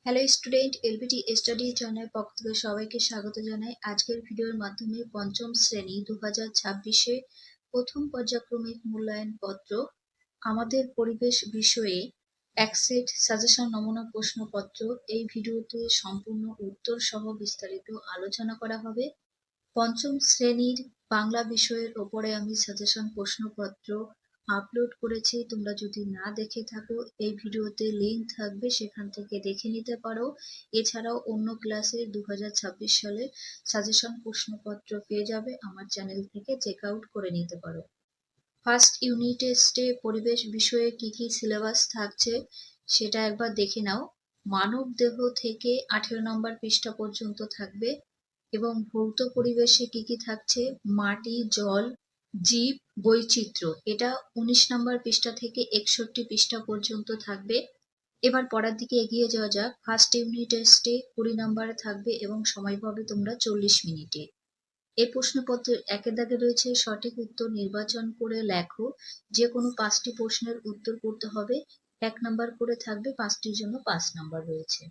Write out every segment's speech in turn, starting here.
Hello student, LBT study চ্যানেলের পক্ষ থেকে সবাইকে স্বাগত জানাই। আজকের ভিডিওর মাধ্যমে পঞ্চম শ্রেণী 2026-এ প্রথম পর্যায়ক্রমিক মূল্যায়ন পত্র আমাদের পরিবেশ বিষয়ে এক সেট সাজেশন নমুনা প্রশ্নপত্র এই ভিডিওতে সম্পূর্ণ উত্তর সহ বিস্তারিত আলোচনা করা হবে। পঞ্চম শ্রেণীর বাংলা বিষয়ের ওপরে আমি সাজেশন প্রশ্নপত্র আপলোড করেছি। তোমরা যদি না দেখে থাকো, এই ভিডিওতে লিংক থাকবে, সেখান থেকে দেখে নিতে পারো। এছাড়াও অন্য ক্লাসের 2026 সালের সাজেশন প্রশ্নপত্র পেয়ে যাবে, আমার চ্যানেল থেকে চেক আউট করে নিতে পারো। ফার্স্ট ইউনিট টেস্টে পরিবেশ বিষয়ে কি কি সিলেবাস থাকছে সেটা একবার দেখে নাও। মানব দেহ থেকে 18 নম্বর পৃষ্ঠা পর্যন্ত থাকবে এবং ভৌত পরিবেশে কি কি থাকছে, মাটি, জল, জীব, বৈচিত্র্য, এটা 19 নম্বর পৃষ্ঠা থেকে 61 পৃষ্ঠা পর্যন্ত থাকবে। এবার পড়ার দিকে এগিয়ে যাওয়া যাক। ফার্স্ট ইউনিট টেস্টে 20 নম্বরে থাকবে এবং সময় পাবে তোমরা 40 মিনিটে। এই প্রশ্নপত্রের একের দাগে রয়েছে সঠিক উত্তর নির্বাচন করে লেখো। যে কোনো 5টি প্রশ্নের উত্তর করতে হবে, 1 নাম্বার করে থাকবে, 5টির জন্য 5 নাম্বার রয়েছে।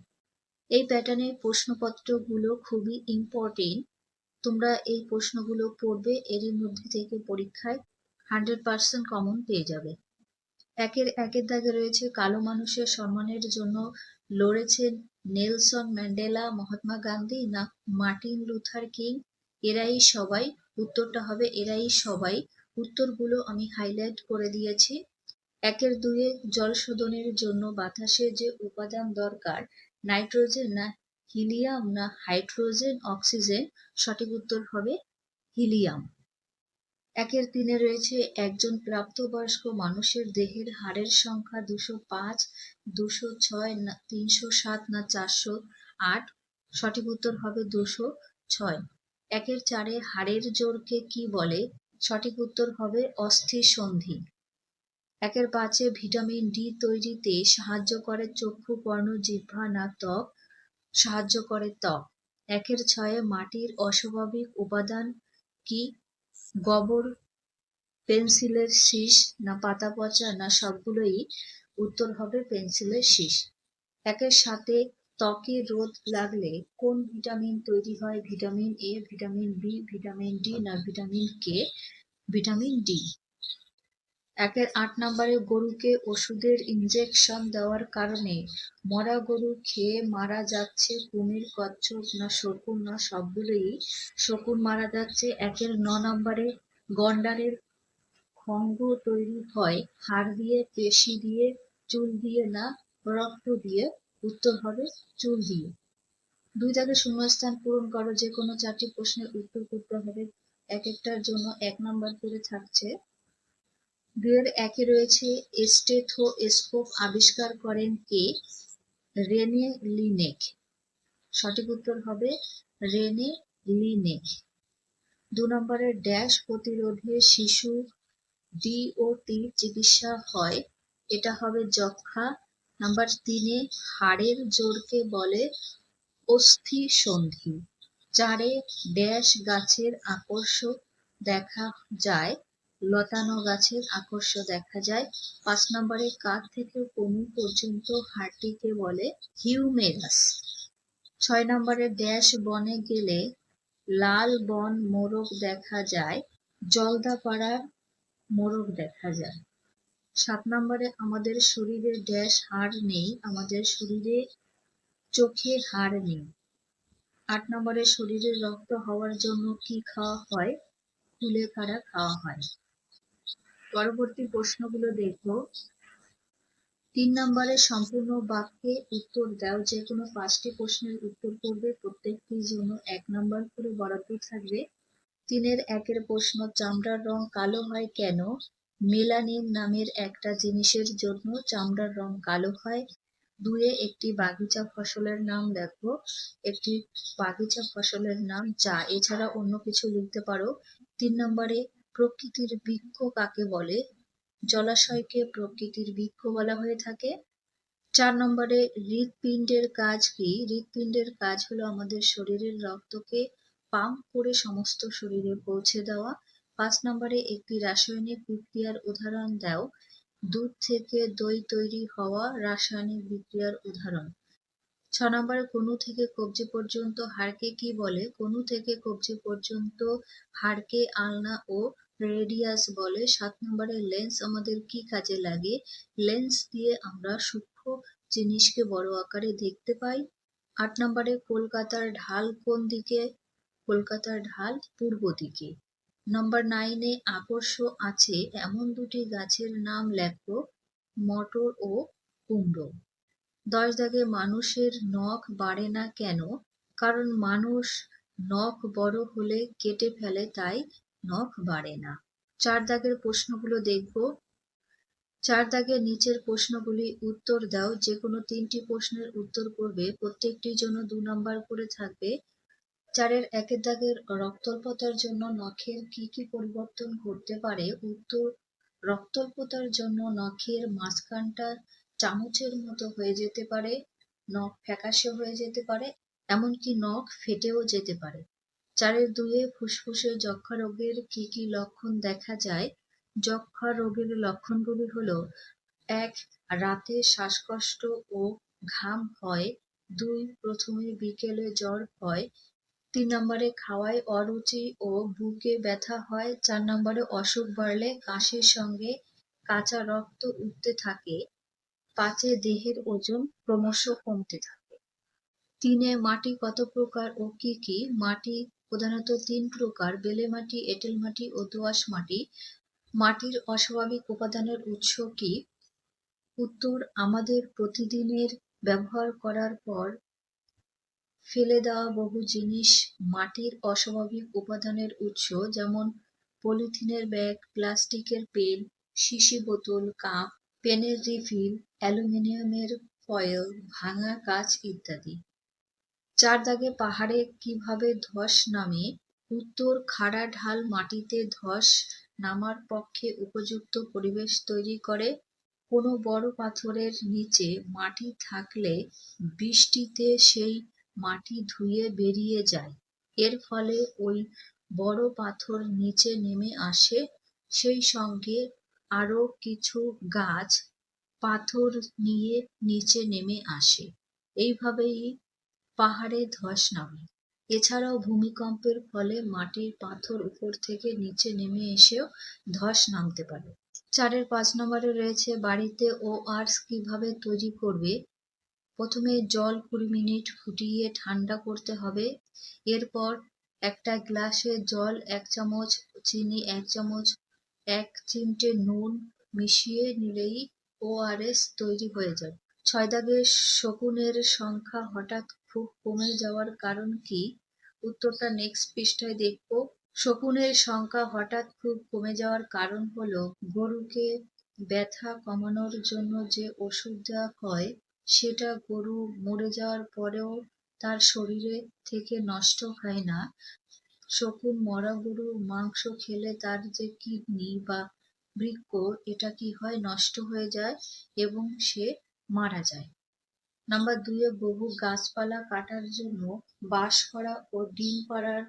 এই প্যাটার্নের প্রশ্নপত্রগুলো খুবই ইম্পর্টেন্ট, তোমরা এই প্রশ্নগুলো পড়বে, এরই মধ্যে থেকে পরীক্ষায় 100% কমন পেয়ে যাবে। একের দাগে রয়েছে কালো মানুষের সম্মানের জন্য লড়েছেন নেলসন ম্যান্ডেলা, মহাত্মা গান্ধী না মার্টিন লুথার কিং? এরাই সবাই। উত্তরটা হবে এরাই সবাই। উত্তরগুলো আমি হাইলাইট করে দিয়েছি। 1-2 জল শোধনের জন্য বাতাসে যে উপাদান দরকার, নাইট্রোজেন না হিলিয়াম না হাইড্রোজেন অক্সিজেন? সঠিক উত্তর হবে হিলিয়াম। 1-3 রয়েছে একজন প্রাপ্তবয়স্ক মানুষের দেহের হাড়ের সংখ্যা 205, 206 না 307 না 408? সঠিক উত্তর হবে 206। 1-4 হাড়ের জোড়কে কি বলে? সঠিক উত্তর হবে অস্থিসন্ধি। 1-5 ভিটামিন ডি তৈরিতে সাহায্য করে চক্ষু, কর্ণ, জিহ্বা না ত্বক? সাহায্য করে ত্বক। 1-6 মাটির অস্বাভাবিক উপাদান কি? গোবর, পেন্সিলের শীষ না পাতা পচা না সবগুলোই? উত্তর হবে পেন্সিলের শীষ। 1-7 ত্বকে রোদ লাগলে কোন ভিটামিন তৈরি হয়? Vitamin A, vitamin B, vitamin D না ভিটামিন কে? Vitamin D. 1-8 নম্বরে গরুকে ওষুধের ইনজেকশন দেওয়ার কারণে মরা গরু খেয়ে মারা যাচ্ছে কুমির, কচ্ছপ না শকুন না সবগুলোই? শকুন মারা যাচ্ছে। 9 নম্বরে গন্ডারের খঙ্গ তৈরি হয় হাড় দিয়ে, পেশি দিয়ে, চুল দিয়ে না রক্ত দিয়ে? উত্তর হবে চুল দিয়ে। 2 দাগে শূন্যস্থান পূরণ করো। যে কোনো 4টি প্রশ্নের উত্তর করতে হবে, এক একটার জন্য 1 নাম্বার করে থাকছে। 2-1 রয়েছে স্টেথোস্কোপ আবিষ্কার করেন কে? Rene Laennec. সঠিক উত্তর হবে রেনে লিনেক। 2 নম্বরে ড্যাশ প্রতিরোধে শিশু DOT চিকিৎসা হয়, এটা হবে যক্ষ্মা। নাম্বার 3 হাড়ের জোড়কে বলে অস্থিসন্ধি। 4 ড্যাশ গাছের আকর্ষ দেখা যায়, লতানো গাছের আকর্ষ দেখা যায়। 5 নম্বরে কাঁধ থেকে কনুই পর্যন্ত হাড়টিকে বলে হিউমেরাস। 6 নম্বরে ড্যাশ বনে গেলে লাল বন মোরগ দেখা যায়, জলদাপাড়ার মোরগ দেখা যায়। 7 নম্বরে আমাদের শরীরে ড্যাশ হাড় নেই? আমাদের শরীরে চোখে হাড় নেই। 8 নম্বরে শরীরে রক্ত হওয়ার জন্য কি খাওয়া হয়? কুলেখাড়া খাওয়া হয়। পরবর্তী প্রশ্নগুলো দেখো। 3 নম্বরে সম্পূর্ণ বাক্যে উত্তর দাও। যে কোনো 5টি প্রশ্নের উত্তর করবে, প্রত্যেকটির জন্য 1 নাম্বার করে বরাদ্দ থাকবে। 3-1 প্রশ্ন, চামড়ার রং কালো হয় কেন? মেলানিন নামের একটা জিনিসের জন্য চামড়ার রং কালো হয়। 2 একটি বাগিচা ফসলের নাম লেখো। একটি বাগিচা ফসলের নাম চা, এছাড়া অন্য কিছু লিখতে পারো। 3 নম্বরে প্রকৃতির বৃক্ষ কাকে বলে? জলাশয়কে প্রকৃতির বৃক্ষ বলা হয়ে থাকে। 4 নম্বরে হৃৎপিণ্ডের কাজ কি? হৃৎপিণ্ডের কাজ হলো আমাদের শরীরের রক্তকে পাম্প করে সমস্ত শরীরে পৌঁছে দেওয়া। 5 নম্বরে একটি রাসায়নিক বিক্রিয়ার উদাহরণ দাও। দুধ থেকে দই তৈরি হওয়া রাসায়নিক বিক্রিয়ার উদাহরণ। নম্বরে কনু থেকে কবজি পর্যন্ত হাড়কে কি বলে? কনু থেকে কবজি পর্যন্ত হাড়কে আলনা ও রেডিয়াস বলে। 7 নম্বরে লেন্স আমাদের কি কাজে লাগে? লেন্স দিয়ে আমরা সূক্ষ্ম জিনিসকে বড় আকারে দেখতে পাই। 8 নম্বরে কলকাতার ঢাল কোন দিকে? কলকাতার ঢাল পূর্ব দিকে। নাম্বার 9 এ আকর্ষ আছে এমন দুটি গাছের নাম লেখো। মটর ও কুমড়ো। 10 দাগে মানুষের নখ বাড়ে না কেন? কারণ মানুষ নখ বড় হলে কেটে ফেলে, তাই নখ বাড়ে না। 4 দাগের প্রশ্নগুলো দেখব। 4 দাগের নিচের প্রশ্নগুলি উত্তর দাও। যে কোনো 3টি প্রশ্নের উত্তর করবে, প্রত্যেকটির জন্য 2 নাম্বার করে থাকবে। 4-এর 1 দাগের রক্তাল্পতার জন্য নখের কি কি পরিবর্তন ঘটতে পারে? উত্তর, রক্তাল্পতার জন্য নখের মাঝখানটা চামচের মতো হয়ে যেতে পারে, নখ ফ্যাকাশে হয়ে যেতে পারে, এমনকি নখ ফেটেও যেতে পারে। 4-এর 2-এ ফুসফুসে যক্ষ্মা রোগের কি কি লক্ষণ দেখা যায়? যক্ষ্মা রোগের লক্ষণগুলি হলো: 1. রাতে শ্বাসকষ্ট ও ঘাম হয়। 2. প্রথমে বিকেলে জ্বর হয়। 3 নম্বরে খাওয়ায় অরুচি ও বুকে ব্যথা হয়। 4 নম্বরে অসুখ বাড়লে কাশির সঙ্গে কাঁচা রক্ত উঠতে থাকে। 5-এ দেহের ওজন ক্রমশ কমতে থাকে। 3-এ মাটি কত প্রকার ও কি কি? মাটি প্রধানত 3 প্রকার: বেলে মাটি, এঁটেল মাটি ও দোআঁশ মাটি। মাটির অস্বাভাবিক উপাদানের উৎস কি? উত্তর, আমাদের প্রতিদিনের ব্যবহার করার পর ফেলে দেওয়া বহু জিনিস মাটির অস্বাভাবিক উপাদানের উৎস, যেমন পলিথিনের ব্যাগ, প্লাস্টিকের পেন, শিশি বোতল, কাপ, পেনের রিফিল, অ্যালুমিনিয়ামের ফয়েল, ভাঙা কাঁচ ইত্যাদি। 4 দাগে পাহাড়ে কিভাবে ধস নামে? উত্তর, খাড়া ঢাল মাটিতে ধস নামার পক্ষে উপযুক্ত পরিবেশ তৈরি করে। কোনো বড় পাথরের নিচে মাটি থাকলে বৃষ্টিতে সেই মাটি ধুয়ে বেরিয়ে যায়। এর ফলে ওই বড় পাথর নিচে নেমে আসে, সেই সঙ্গে আরো কিছু গাছ পাথর নিয়ে নিচে নেমে আসে। এইভাবেই পাহাড়ে ধস নামে। এছাড়াও ভূমিকম্পের ফলে মাটির পাথর উপর থেকে নিচে নেমে এসেও ধস নামতে পারে। 4-এর 5 নম্বরে রয়েছে বাড়িতে ওআরএস কিভাবে তৈরি করবে? প্রথমে জল 20 মিনিট ফুটিয়ে ঠান্ডা করতে হবে। এরপর একটা গ্লাসে জল 1 চামচ, চিনি 1 চামচ, 1 চিমটে নুন মিশিয়ে নিলেই ওআরএস তৈরি হয়ে যাবে। 6 দাগে শকুনের সংখ্যা হঠাৎ খুব কমে যাওয়ার কারণ কি? উত্তরটা নেক্সট পৃষ্ঠায় দেখব। শকুনের সংখ্যা হঠাৎ খুব কমে যাওয়ার কারণ হলো গরুকে ব্যথা কমানোর জন্য যে ওষুধ দেওয়া হয়, সেটা গরু মরে যাওয়ার পরেও তার শরীরে থেকে নষ্ট হয় না। শকুন মরা গরুর মাংস খেলে তার যে কিডনি বা বৃক্ক, এটা কি হয়? নষ্ট হয়ে যায় এবং সে মারা যায়। নাম্বার 2-এ বহু গাছপালা কাটার জন্য বাস করা ও ডিম পাড়ার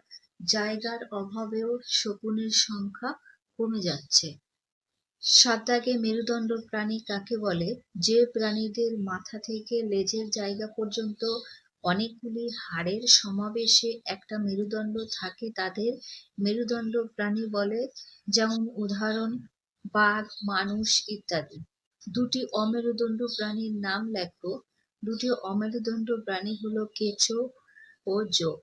জায়গার অভাবেও শকুনের সংখ্যা কমে যাচ্ছে। 7 দাগে মেরুদণ্ড প্রাণী কাকে বলে? যে প্রাণীদের মাথা থেকে লেজের জায়গা পর্যন্ত অনেকগুলি হাড়ের সমাবেশে একটা মেরুদণ্ড থাকে, তাদের মেরুদণ্ড প্রাণী বলে। যেমন উদাহরণ, বাঘ, মানুষ ইত্যাদি। 2টি অমেরুদণ্ড প্রাণীর নাম লেখো। 2টি অমেরুদণ্ড প্রাণী হলো কেঁচো ও জোঁক।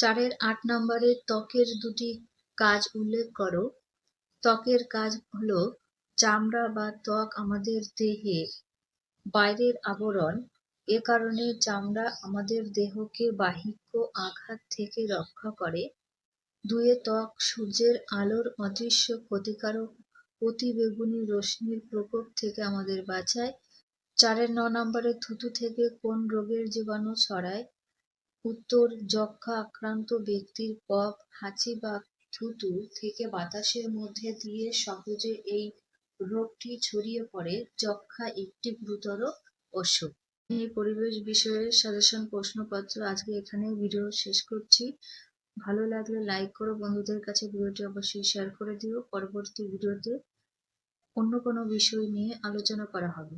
4-এর 8 নম্বরে ত্বকের 2টি কাজ উল্লেখ করো। ত্বকের কাজ হলো, চামড়া বা ত্বক আমাদের দেহের বাইরের আবরণ। এ কারণে চামড়া আমাদের দেহকে বাহ্যিক আঘাত থেকে রক্ষা করে। 2-এ ত্বক সূর্যের আলোর অদৃশ্য ক্ষতিকারক অতিবেগুনি রশ্মির প্রকোপ থেকে আমাদের বাঁচায়। 4-এর 9 নম্বরে থুতু থেকে কোন রোগের জীবাণু ছড়ায়? উত্তর, যক্ষ্মা আক্রান্ত ব্যক্তির কফ, হাঁচি বা থুতু থেকে বাতাসের মধ্যে দিয়ে সহজে এই রোগটি ছড়িয়ে পড়ে। যক্ষ্মা একটি গুরুতর অসুখ। এই পরিবেশ বিষয়ে সাজেশন প্রশ্নপত্র আজকে এখানে ভিডিও শেষ করছি। ভালো লাগলে লাইক করো, বন্ধুদের কাছে ভিডিওটি অবশ্যই শেয়ার করে দিও। পরবর্তী ভিডিওতে অন্য কোনো বিষয় নিয়ে আলোচনা করা হবে।